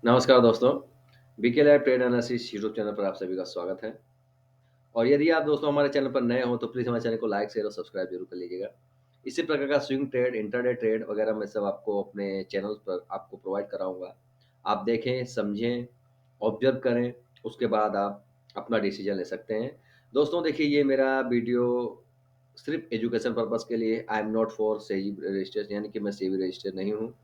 नमस्कार दोस्तों, BK lab trade analysis YouTube channel पर आप सभी का स्वागत है। और यदि आप दोस्तों हमारे चैनल पर नए हो तो प्लीज़ हमारे चैनल को लाइक, शेयर और सब्सक्राइब जरूर कर लीजिएगा। इसी प्रकार का स्विंग ट्रेड, इंट्राडे ट्रेड वगैरह मैं सब आपको अपने चैनल पर आपको प्रोवाइड कराऊँगा। आप देखें, समझें, ऑब्ज़र्व करें, उसके बाद आप अपना डिसीज़न ले सकते हैं। दोस्तों देखिए, ये मेरा वीडियो सिर्फ़ एजुकेशन पर्पज़ के लिए, I am not for SEBI registered, यानी कि मैं सेबी रजिस्टर्ड नहीं हूँ।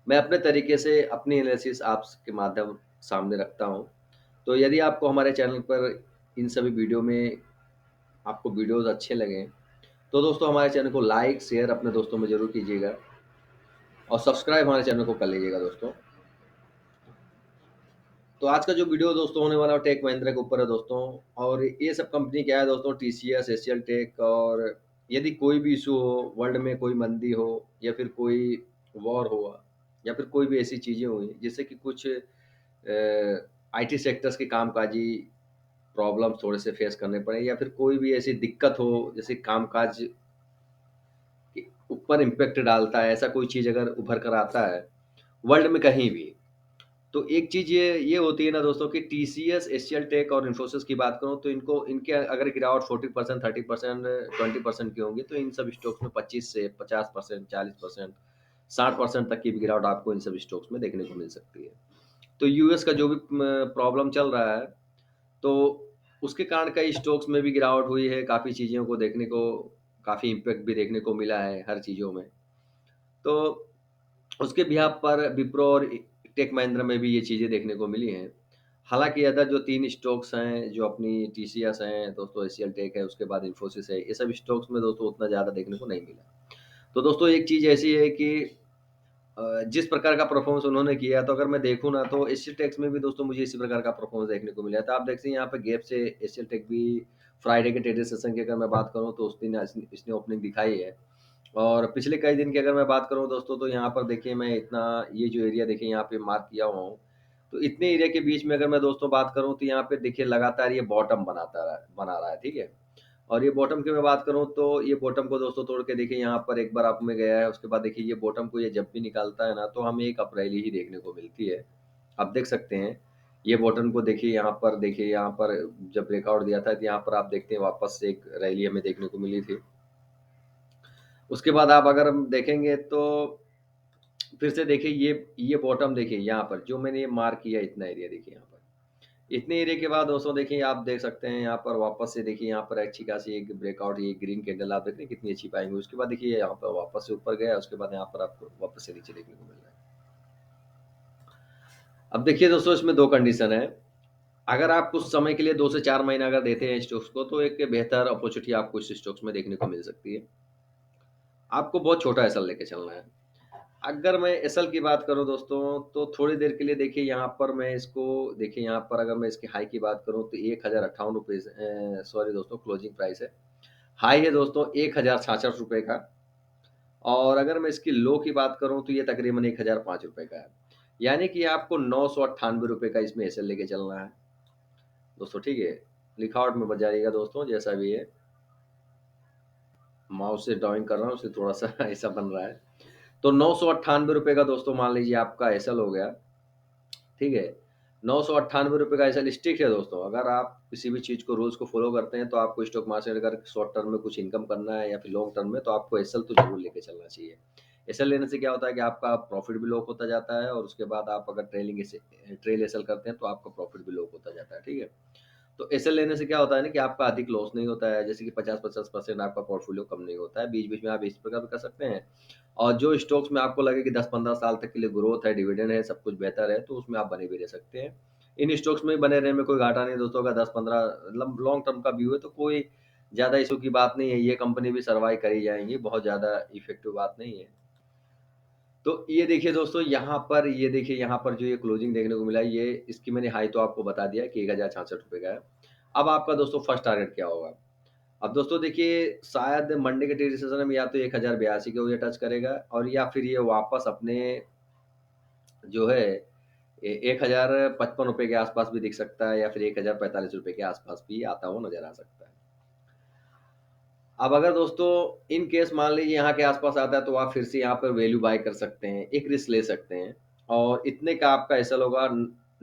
मैं अपने तरीके से अपनी एनालिसिस आपके माध्यम सामने रखता हूँ। तो यदि आपको हमारे चैनल पर इन सभी वीडियो में आपको वीडियोज़ अच्छे लगें, तो दोस्तों हमारे चैनल को लाइक, शेयर अपने दोस्तों में ज़रूर कीजिएगा और सब्सक्राइब हमारे चैनल को कर लीजिएगा दोस्तों। तो आज का जो वीडियो दोस्तों होने वाला है टेक महिंद्रा के ऊपर है दोस्तों। और ये सब कंपनी क्या है दोस्तों, टीसीएस, एशियल टेक। और यदि कोई भी इशू हो, वर्ल्ड में कोई मंदी हो या फिर कोई वॉर हुआ या फिर कोई भी ऐसी चीज़ें हुई जिससे कि कुछ आईटी सेक्टर्स के कामकाजी प्रॉब्लम्स थोड़े से फेस करने पड़े या फिर कोई भी ऐसी दिक्कत हो जैसे कामकाज के ऊपर इम्पैक्ट डालता है, ऐसा कोई चीज़ अगर उभर कर आता है वर्ल्ड में कहीं भी, तो एक चीज़ ये होती है ना दोस्तों कि टीसीएस, एचसीएल टेक और इन्फोसिस की बात करूँ तो इनको इनके अगर गिरावट 40%, 30%, 20% की होंगी, तो इन सब स्टॉक्स में 25 से 50%, 40%, 60% तक की भी गिरावट आपको इन सब स्टॉक्स में देखने को मिल सकती है। तो यूएस का जो भी प्रॉब्लम चल रहा है, तो उसके कारण कई स्टॉक्स में भी गिरावट हुई है, काफ़ी चीज़ों को देखने को, काफ़ी इम्पैक्ट भी देखने को मिला है हर चीज़ों में। तो उसके बिहाफ़ पर विप्रो और टेक महिंद्रा में भी ये चीज़ें देखने को मिली हैं। हालाँकि अदर जो 3 स्टॉक्स हैं, जो अपनी टीसीएस हैं, दोस्तों एशियल टेक है, उसके बाद इन्फोसिस है, ये सब स्टॉक्स में दोस्तों उतना ज़्यादा देखने को नहीं मिला। तो दोस्तों एक चीज़ ऐसी है कि जिस प्रकार का परफ़ॉर्मेंस उन्होंने किया, तो अगर मैं देखूँ ना तो एशियल टेक्स में भी दोस्तों मुझे इसी प्रकार का परफ़ॉर्मेंस देखने को मिला है। तो आप देखते हैं यहाँ पे गैप से एशियल टेक भी फ्राइडे के ट्रेडिंग सेशन की अगर मैं बात करूँ तो उस दिन इसने ओपनिंग दिखाई है। और पिछले कई दिन की अगर मैं बात करूँ दोस्तों, तो यहाँ पर देखिए मैं इतना ये जो एरिया देखिए यहाँ पे मार्क किया हुआ हूँ। तो इतने एरिया के बीच में अगर मैं दोस्तों बात करूँ तो यहाँ पे देखिए लगातार ये बॉटम बना रहा है, ठीक है? और ये बॉटम की मैं बात करूँ तो ये बॉटम को दोस्तों तोड़ के देखिए यहाँ पर एक बार अप में गया है, उसके बाद देखिए ये बॉटम को ये जब भी निकालता है ना तो हमें एक अप रैली ही देखने को मिलती है। आप देख सकते हैं, ये बॉटम को देखिए यहाँ पर जब ब्रेकआउट दिया था तो यहाँ पर आप देखते हैं वापस से एक रैली हमें देखने को मिली थी। उसके बाद आप अगर हम देखेंगे तो फिर से देखिए ये बॉटम देखिए यहाँ पर जो मैंने ये मार्क किया इतना एरिया देखिए यहाँ पर। इतने एरिया के बाद दोस्तों देखिए आप देख सकते हैं यहाँ पर वापस से देखिए यहाँ पर अच्छी खासी एक ब्रेकआउट, ये ग्रीन कैंडल आप देख रहे हैं कितनी अच्छी पाएँगे। उसके बाद देखिए यहाँ पर वापस से ऊपर गया, उसके बाद यहाँ पर आपको वापस से नीचे देखने को मिल रहा है। अब देखिए दोस्तों इसमें 2 कंडीशन है। अगर आप कुछ समय के लिए 2 से 4 महीना अगर देते हैं स्टॉक्स को तो एक बेहतर अपॉर्च्युनिटी आपको इस स्टॉक्स में देखने को मिल सकती है। आपको बहुत छोटा एसएल लेके चलना है। अगर मैं एसएल की बात करूँ दोस्तों, तो थोड़ी देर के लिए देखिए यहाँ पर मैं इसको देखिए यहाँ पर अगर मैं इसकी हाई की बात करूँ तो ₹1058 सॉरी दोस्तों क्लोजिंग प्राइस है। हाई है दोस्तों ₹1066 का। और अगर मैं इसकी लो की बात करूँ तो ये तकरीबन ₹1005 का है। यानी कि आपको ₹998 का इसमें एसएल लेके चलना है दोस्तों, ठीक है? लिखावट में बच जाइएगा दोस्तों जैसा भी है। माउस से ड्राइंग कर रहा हूँ इसलिए थोड़ा-सा ऐसा बन रहा है। तो ₹998 का दोस्तों मान लीजिए आपका एसएल हो गया, ठीक है? ₹998 का एसएल स्टिक है दोस्तों। अगर आप किसी भी चीज़ को रूल्स को फ़ॉलो करते हैं तो आपको स्टॉक मार्केट अगर शॉर्ट टर्म में कुछ इनकम करना है या फिर लॉन्ग टर्म में तो आपको एसएल तो ज़रूर लेके चलना चाहिए। एसएल लेने से क्या होता है कि आपका प्रॉफ़िट भी लॉक होता जाता है और उसके बाद आप अगर ट्रेल एसएल करते हैं तो आपका प्रॉफ़िट भी लॉक होता जाता है, ठीक है? तो एसएल लेने से क्या होता है ना कि आपका अधिक लॉस नहीं होता है, जैसे कि 50-50% आपका पोर्टफोलियो कम नहीं होता है, बीच-बीच में आप इस प्रकार भी कर सकते हैं। और जो स्टॉक्स में आपको लगे कि 10-15 साल तक के लिए ग्रोथ है, डिविडेंड है, सब कुछ बेहतर है, तो उसमें आप बने भी रह सकते हैं। इन स्टॉक्स में बने रहने में कोई घाटा नहीं है दोस्तों, अगर 10-15 मतलब लॉन्ग टर्म का व्यू है तो कोई ज़्यादा इश्यू की बात नहीं है, ये कंपनी भी सर्वाइव कर ही जाएँगी, बहुत ज़्यादा इफ़ेक्टिव बात नहीं है। तो ये देखिए दोस्तों यहाँ पर ये देखिए यहाँ पर जो ये क्लोजिंग देखने को मिला है, ये इसकी मैंने हाई तो आपको बता दिया कि ₹1066 का है। अब आपका दोस्तों फर्स्ट टारगेट क्या होगा? अब दोस्तों देखिए शायद मंडे के ट्रेडिंग सेशन में या तो 1082 को ये टच करेगा और या फिर ये वापस अपने जो है ₹1055 के आस-पास भी दिख सकता है या फिर ₹1045 के आस-पास भी आता हुआ नज़र आ सकता है। अब अगर दोस्तों इन केस मान लीजिए यहाँ के आस-पास आता है तो आप फिर से यहाँ पर वैल्यू बाय कर सकते हैं, एक रिस्क ले सकते हैं। और इतने का आपका एसएल होगा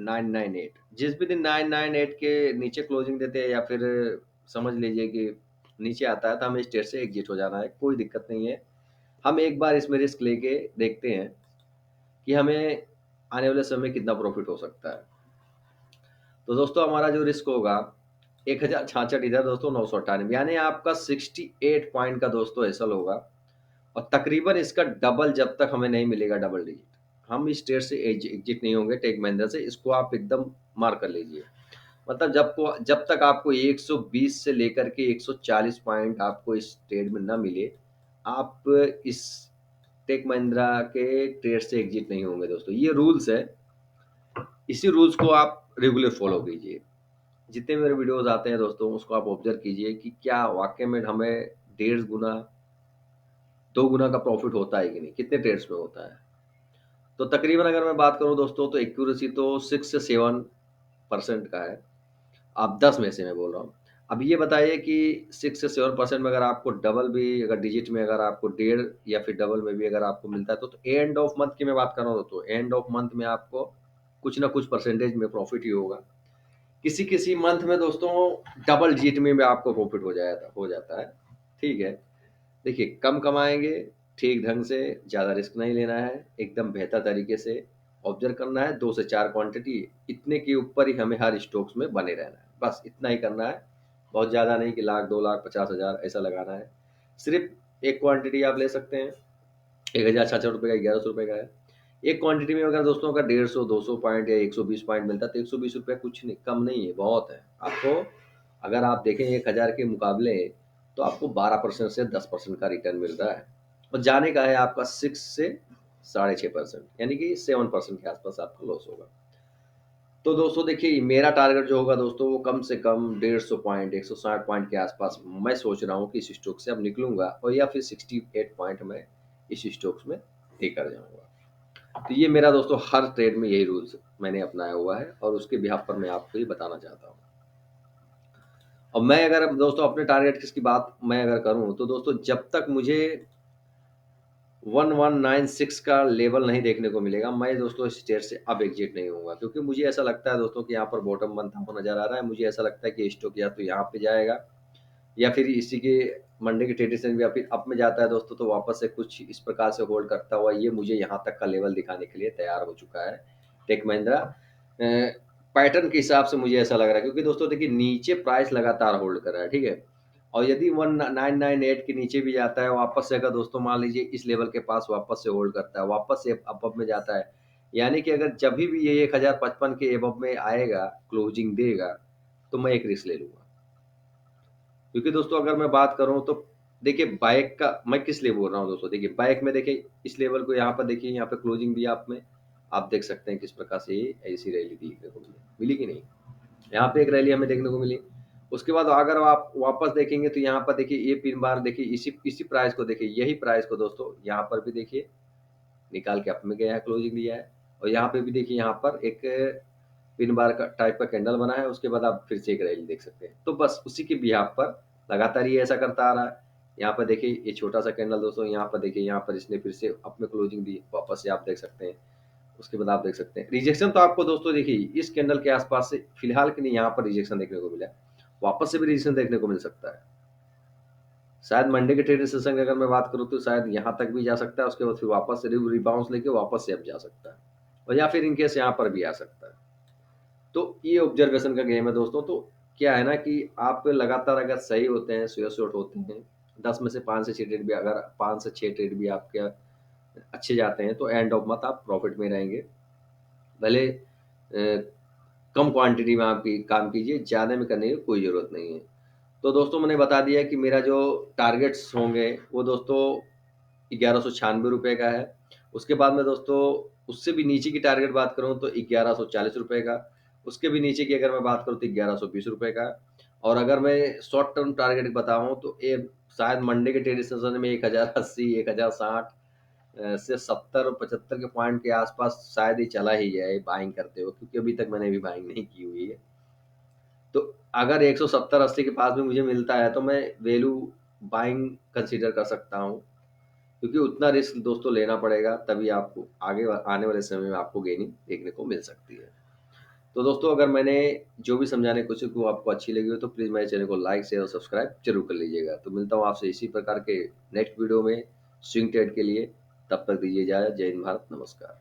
998। जिस भी दिन 998 के नीचे क्लोजिंग देते हैं या फिर समझ लीजिए कि नीचे आता है, तो हमें स्टेट से एग्जिट हो जाना है, कोई दिक्कत नहीं है। हम एक बार इसमें रिस्क लेके देखते हैं कि हमें आने वाले समय में कितना प्रॉफिट हो सकता है। तो दोस्तों हमारा जो रिस्क होगा 1066, इधर दोस्तों 998, यानी आपका 68 पॉइंट का दोस्तों एसएल होगा। और तकरीबन इसका डबल जब तक हमें नहीं मिलेगा, डबल डिजिट, हम इस ट्रेड से एग्जिट नहीं होंगे टेक महिंद्रा से। इसको आप एकदम मार्क कर लीजिए। मतलब जब तक आपको 120 से लेकर के 140 पॉइंट आपको इस ट्रेड में ना मिले, आप इस टेक महिंद्रा के ट्रेड से एग्जिट नहीं होंगे दोस्तों। ये रूल्स है, इसी रूल्स को आप रेगुलर फॉलो कीजिए। जितने मेरे वीडियोस आते हैं दोस्तों, उसको आप ऑब्जर्व कीजिए कि क्या वाकई में हमें 1.5 गुना, 2 गुना का प्रॉफिट होता है कि नहीं, कितने ट्रेड्स में होता है। तो तकरीबन अगर मैं बात करूं दोस्तों, तो एक्यूरेसी तो 6 से 7% का है। आप 10 में से मैं बोल रहा हूँ। अब ये बताइए कि 6 से 7% में अगर आपको डबल भी, अगर डिजिट में अगर आपको 1.5 या फिर डबल में भी अगर आपको मिलता है, तो एंड ऑफ मंथ की मैं बात कर रहा हूँ दोस्तों, एंड ऑफ मंथ में आपको कुछ ना कुछ परसेंटेज में प्रॉफिट ही होगा। किसी किसी मंथ में दोस्तों डबल डिजिट में भी आपको प्रॉफिट हो जाता है। ठीक है। देखिए, कम कमाएँगे, ठीक ढंग से, ज़्यादा रिस्क नहीं लेना है, एकदम बेहतर तरीके से ऑब्ज़र्व करना है, 2 से 4 क्वांटिटी, इतने के ऊपर ही हमें हर स्टॉक्स में बने रहना है। बस इतना ही करना है, बहुत ज़्यादा नहीं कि लाख, 2 लाख, 50,000 ऐसा लगाना है। सिर्फ़ एक क्वांटिटी आप ले सकते हैं, ₹1,066 का, ₹1100 का है। एक क्वांटिटी में अगर दोस्तों का 150, 200 पॉइंट या 120 पॉइंट मिलता है, तो ₹120 कुछ नहीं, कम नहीं है, बहुत है। आपको अगर आप देखें 1000 के मुकाबले, तो आपको 12% से 10% का रिटर्न मिल रहा है। और जाने का है आपका 6 से 6.5%, यानी कि 7% के आसपास आपका लॉस होगा। तो दोस्तों देखिए, मेरा टारगेट जो होगा दोस्तों, वो कम से कम 150 पॉइंट, 160 पॉइंट के आसपास मैं सोच रहा हूँ कि इस स्टॉक से अब निकलूंगा, और या फिर 68 पॉइंट में इस स्टॉक्स में लेकर जाऊंगा। तो ये मेरा दोस्तों हर ट्रेड में यही रूल्स मैंने अपनाया हुआ है, और उसके बिहाफ पर मैं आपको ये बताना चाहता हूँ। और मैं अगर अब दोस्तों अपने टारगेट की बात मैं अगर करूँ, तो दोस्तों जब तक मुझे 1196 का लेवल नहीं देखने को मिलेगा, मैं दोस्तों इस स्टेट से अब एग्जिट नहीं होऊँगा। क्योंकि मुझे ऐसा लगता है दोस्तों कि यहाँ पर बॉटम बनता हुआ नज़र आ रहा है। मुझे ऐसा लगता है कि स्टॉक या तो यहाँ पे जाएगा, या फिर इसी के मंडे के ट्रेडिंग सेशन या फिर अप में जाता है दोस्तों, तो वापस से कुछ इस प्रकार से होल्ड करता हुआ ये मुझे यहाँ तक का लेवल दिखाने के लिए तैयार हो चुका है टेक महिंद्रा। पैटर्न के हिसाब से मुझे ऐसा लग रहा है, क्योंकि दोस्तों देखिए नीचे प्राइस लगातार होल्ड कर रहा है, ठीक है। और यदि 1998 के नीचे भी जाता है, वापस से अगर दोस्तों मान लीजिए इस लेवल के पास वापस से होल्ड करता है, वापस से अप में जाता है, यानी कि अगर जब भी ये 1055 के एबव में आएगा, क्लोजिंग देगा, तो मैं एक रिस्क ले लूंगा। क्योंकि दोस्तों अगर मैं बात करूँ, तो देखिए बाइक का मैं किस लिए बोल रहा हूँ दोस्तों, देखिए बाइक में देखिए इस लेवल को यहाँ पर देखिए, यहाँ पे क्लोजिंग दिया आपने, आप देख सकते हैं किस प्रकार से ये ऐसी रैली देखने को मिली, मिली कि नहीं। यहाँ पे एक रैली हमें देखने को मिली। उसके बाद अगर आप वापस देखेंगे, तो यहाँ पर देखिए ये पिन बार देखिए, इसी इसी प्राइस को देखिए, यही प्राइस को दोस्तों यहाँ पर भी देखिए निकाल के अप में गया है, क्लोजिंग दिया है। और यहाँ पे भी देखिए, यहाँ पर एक पिन बार का टाइप का कैंडल बना है, उसके बाद आप फिर से एक रैली देख सकते हैं। तो बस उसी के बिहाफ पर लगातार ये ऐसा करता आ रहा है। यहाँ पर देखिए ये छोटा सा कैंडल दोस्तों, यहाँ पर देखिए, यहाँ पर इसने फिर से अप में क्लोजिंग दी, वापस से आप देख सकते हैं। उसके बाद आप देख सकते हैं रिजेक्शन, तो आपको दोस्तों देखिए इस कैंडल के आसपास से फिलहाल के लिए यहाँ पर रिजेक्शन देखने को मिला है, वापस से भी रिजेक्शन देखने को मिल सकता है। शायद मंडे के ट्रेडिंग सेशन की अगर मैं बात करूँ, तो शायद यहाँ तक भी जा सकता है, उसके बाद फिर वापस से रिबाउंस लेके वापस से अब जा सकता है, और या फिर इनकेस यहाँ पर भी आ सकता है। तो ये ऑब्जर्वेशन का गेम है दोस्तों। तो क्या है ना कि आप लगातार अगर सही होते हैं, सुबह शॉर्ट होते हैं, 10 में से 5 से 6 ट्रेड भी, अगर 5 से 6 ट्रेड भी आपके अच्छे जाते हैं, तो एंड ऑफ मंथ आप प्रॉफिट में रहेंगे। भले कम क्वांटिटी में आप काम कीजिए, ज़्यादा में करने की कोई ज़रूरत नहीं है। तो दोस्तों मैंने बता दिया कि मेरा जो टारगेट्स होंगे, वो दोस्तों ₹1196 का है। उसके बाद में दोस्तों उससे भी नीचे की टारगेट बात करूँ, तो ₹1140 का। उसके भी नीचे की अगर मैं बात करूँ, तो ₹1120 का। और अगर मैं शॉर्ट टर्म टारगेट बताऊँ, तो ये शायद मंडे के ट्रेडिंग सेशन में 1080, 1060 से 70-75 के पॉइंट के आसपास शायद ही चला ही जाए बाइंग करते हो, क्योंकि अभी तक मैंने भी बाइंग नहीं की हुई है। तो अगर 170-80 के पास भी मुझे मिलता है, तो मैं वैल्यू बाइंग कंसीडर कर सकता हूँ। क्योंकि उतना रिस्क दोस्तों लेना पड़ेगा, तभी आपको आगे आने वाले समय में आपको गेनिंग देखने को मिल सकती है। तो दोस्तों, अगर मैंने जो भी समझाने की कोशिश की वो आपको अच्छी लगी हो तो प्लीज़ मेरे चैनल को लाइक शेयर और सब्सक्राइब जरूर कर लीजिएगा। तो मिलता हूँ आपसे इसी प्रकार के नेक्स्ट वीडियो में स्विंग ट्रेड के लिए। तब तक दीजिए इजाज़त। जय हिंद, भारत, नमस्कार।